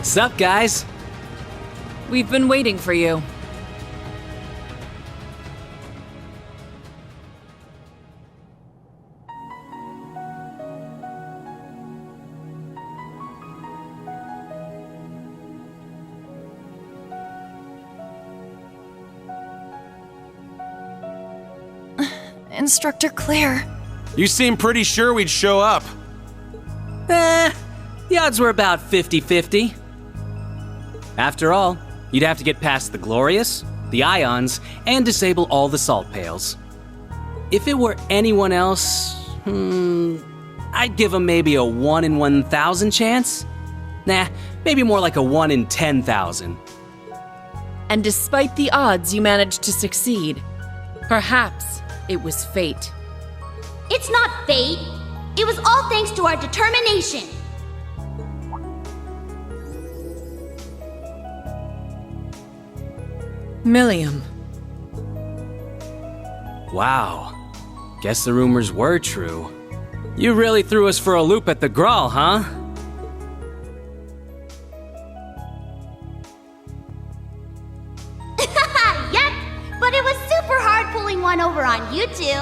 Sup, guys? We've been waiting for you. Instructor Claire. You seem pretty sure we'd show up. The odds were about 50-50. After all, you'd have to get past the Glorious, the Ions, and disable all the salt pails. If it were anyone else, I'd give them maybe a 1 in 1,000 chance. Nah, maybe more like a 1 in 10,000. And despite the odds, you managed to succeed. Perhaps it was fate. It's not fate. It was all thanks to our determination. Milliam. Wow. Guess the rumors were true. You really threw us for a loop at the Graal, huh? Yep, but it was super hard pulling one over on you two.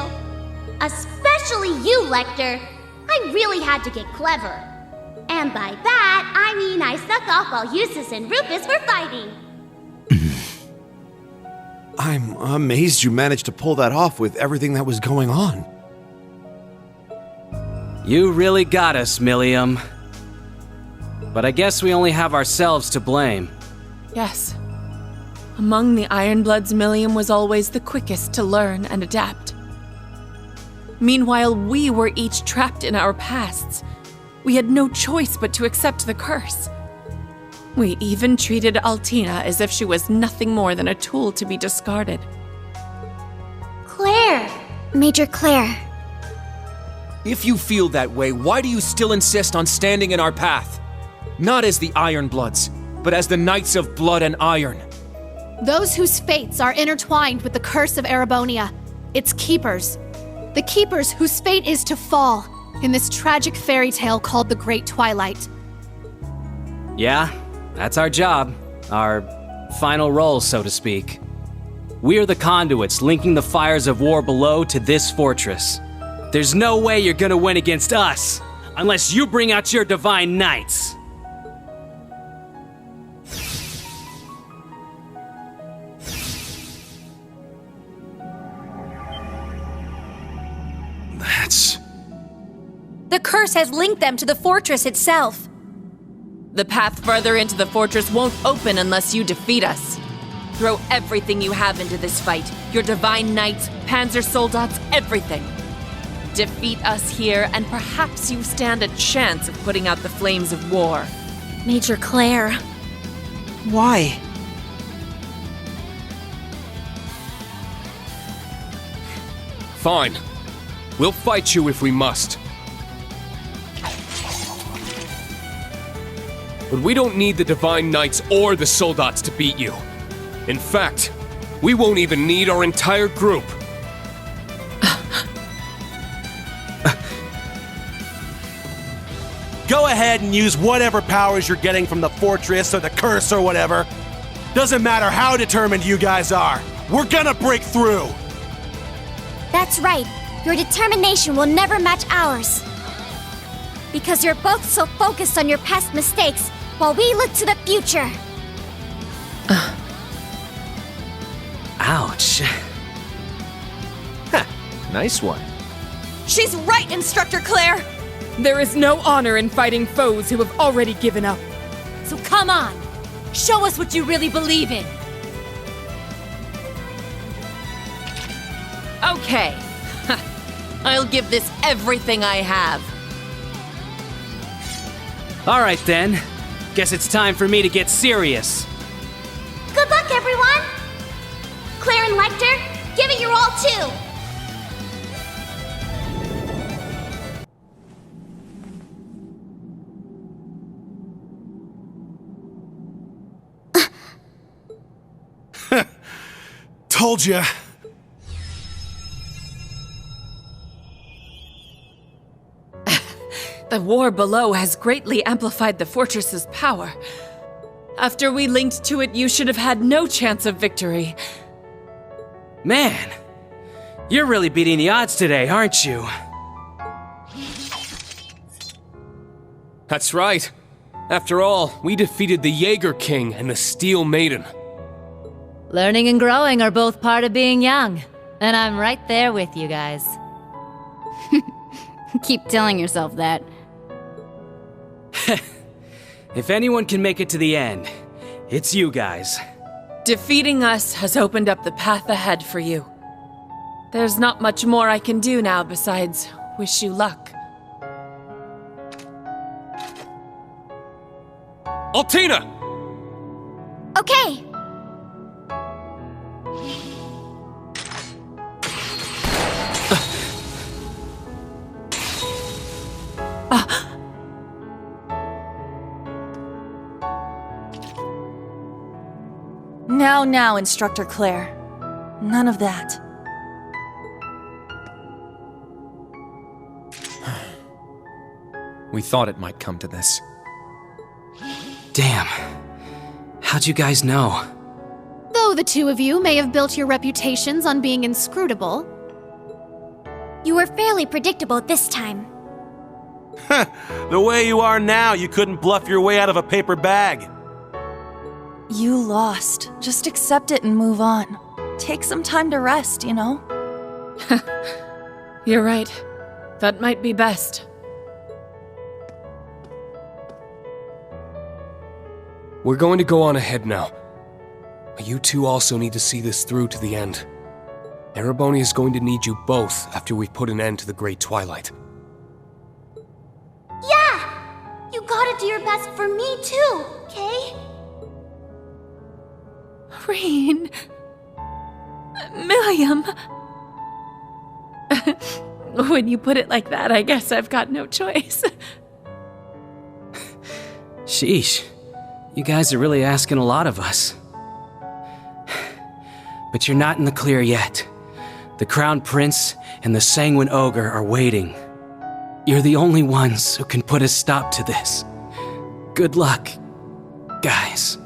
Especially you, Lechter. I really had to get clever. And by that, I mean I snuck off while Eustace and Rufus were fighting. I'm amazed you managed to pull that off with everything that was going on. You really got us, Milliam. But I guess we only have ourselves to blame. Yes. Among the Ironbloods, Milliam was always the quickest to learn and adapt. Meanwhile, we were each trapped in our pasts. We had no choice but to accept the curse. We even treated Altina as if she was nothing more than a tool to be discarded. Claire. Major Claire. If you feel that way, why do you still insist on standing in our path? Not as the Ironbloods, but as the Knights of Blood and Iron. Those whose fates are intertwined with the curse of Erebonia. Its keepers. The keepers whose fate is to fall in this tragic fairy tale called the Great Twilight. Yeah, that's our job. Our final role, so to speak. We're the conduits linking the fires of war below to this fortress. There's no way you're gonna win against us, unless you bring out your divine knights. The curse has linked them to the fortress itself. The path further into the fortress won't open unless you defeat us. Throw everything you have into this fight. Your divine knights, panzer soldats, everything. Defeat us here, and perhaps you stand a chance of putting out the flames of war. Major Claire. Why? Fine. We'll fight you if we must. But we don't need the Divine Knights or the Soldats to beat you. In fact, we won't even need our entire group. Go ahead and use whatever powers you're getting from the fortress or the curse or whatever. Doesn't matter how determined you guys are. We're gonna break through. That's right. Your determination will never match ours. Because you're both so focused on your past mistakes, while we look to the future. Ouch. Nice one. She's right, Instructor Claire! There is no honor in fighting foes who have already given up. So come on! Show us what you really believe in! Okay. I'll give this everything I have. All right then. Guess it's time for me to get serious. Good luck, everyone! Claire and Lechter, give it your all, too! Told ya. The war below has greatly amplified the fortress's power. After we linked to it, you should have had no chance of victory. Man, you're really beating the odds today, aren't you? That's right. After all, we defeated the Jaeger King and the Steel Maiden. Learning and growing are both part of being young. And I'm right there with you guys. Keep telling yourself that. If anyone can make it to the end, it's you guys. Defeating us has opened up the path ahead for you. There's not much more I can do now besides wish you luck. Altina! Okay. Now, Instructor Claire. None of that. We thought it might come to this. Damn. How'd you guys know? Though the two of you may have built your reputations on being inscrutable, You were fairly predictable this time. The way you are now, you couldn't bluff your way out of a paper bag. You lost. Just accept it and move on. Take some time to rest, you know? You're right. That might be best. We're going to go on ahead now. But you two also need to see this through to the end. Erebonia is going to need you both after we've put an end to the Great Twilight. Yeah! You gotta do your best for me too, okay? Rain. Milliam. When you put it like that, I guess I've got no choice. Sheesh. You guys are really asking a lot of us. But you're not in the clear yet. The Crown Prince and the Sanguine Ogre are waiting. You're the only ones who can put a stop to this. Good luck, guys.